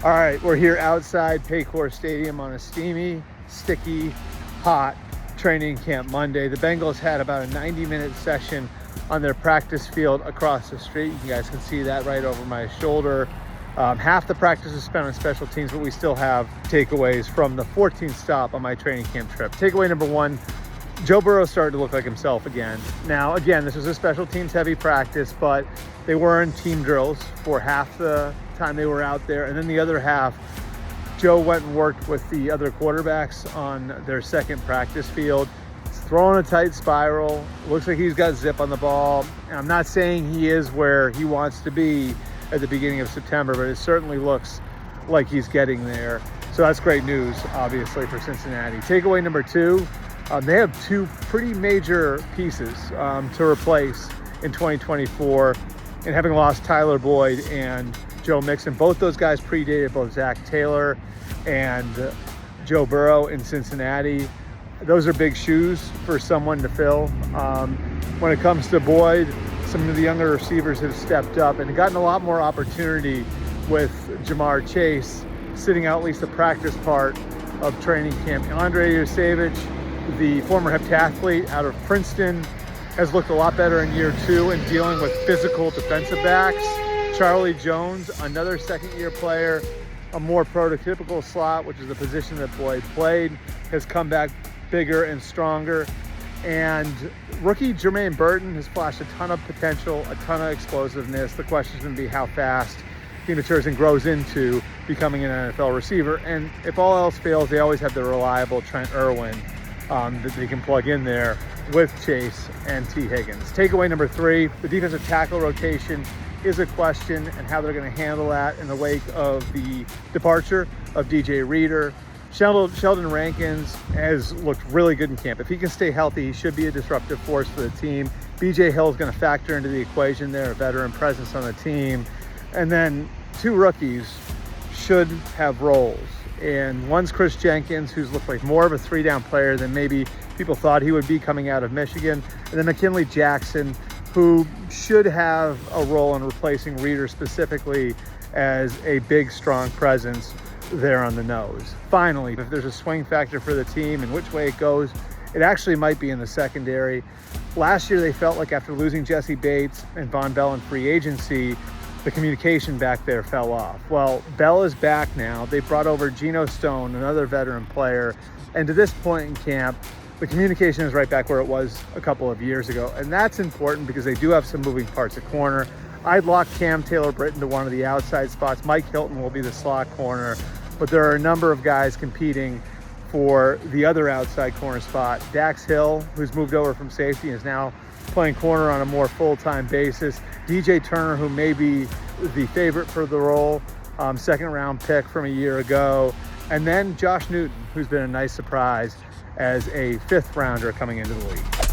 All right, we're here outside Paycor Stadium on a steamy, sticky, hot training camp Monday. The Bengals had about a 90-minute session on their practice field across the street. You guys can see that right over my shoulder. Half the practice is spent on special teams, but we still have takeaways from the 14th stop on my training camp trip. Takeaway number one, Joe Burrow started to look like himself again. Now, again, this was a special teams heavy practice, but they were in team drills for half the time they were out there. And then the other half, Joe went and worked with the other quarterbacks on their second practice field. He's throwing a tight spiral. Looks like he's got zip on the ball. And I'm not saying he is where he wants to be at the beginning of September, but it certainly looks like he's getting there. So that's great news, obviously, for Cincinnati. Takeaway number two, they have two pretty major pieces to replace in 2024. And having lost Tyler Boyd and Joe Mixon, both those guys predated both Zach Taylor and Joe Burrow in Cincinnati. Those are big shoes for someone to fill. When it comes to Boyd, some of the younger receivers have stepped up and gotten a lot more opportunity with Jamar Chase sitting out at least the practice part of training camp. Andre Yosevich, the former heptathlete out of Princeton, has looked a lot better in year two in dealing with physical defensive backs. Charlie Jones, another second-year player, a more prototypical slot, which is the position that Boyd played, has come back bigger and stronger. And rookie Jermaine Burton has flashed a ton of potential, a ton of explosiveness. The question is going to be how fast he matures and grows into becoming an NFL receiver. And if all else fails, they always have the reliable Trent Irwin that they can plug in there with Chase and T. Higgins. Takeaway number three, the defensive tackle rotation is a question, and how they're going to handle that in the wake of the departure of DJ Reader. Sheldon Rankins has looked really good in camp. If he can stay healthy, he should be a disruptive force for the team. BJ Hill is going to factor into the equation there, a veteran presence on the team. And then two rookies should have roles. And one's Chris Jenkins, who's looked like more of a three-down player than maybe people thought he would be coming out of Michigan. And then McKinley Jackson, who should have a role in replacing Reader specifically as a big, strong presence there on the nose. Finally, if there's a swing factor for the team and which way it goes, it actually might be in the secondary. Last year, they felt like after losing Jesse Bates and Von Bell in free agency, the communication back there fell off. Well, Bell is back now. They brought over Geno Stone, another veteran player. And to this point in camp, the communication is right back where it was a couple of years ago. And that's important because they do have some moving parts at corner. I'd lock Cam Taylor-Britton to one of the outside spots. Mike Hilton will be the slot corner. But there are a number of guys competing for the other outside corner spot. Dax Hill, who's moved over from safety, is now playing corner on a more full-time basis. DJ Turner, who may be the favorite for the role, second-round pick from a year ago. And then Josh Newton, who's been a nice surprise as a fifth-rounder coming into the league.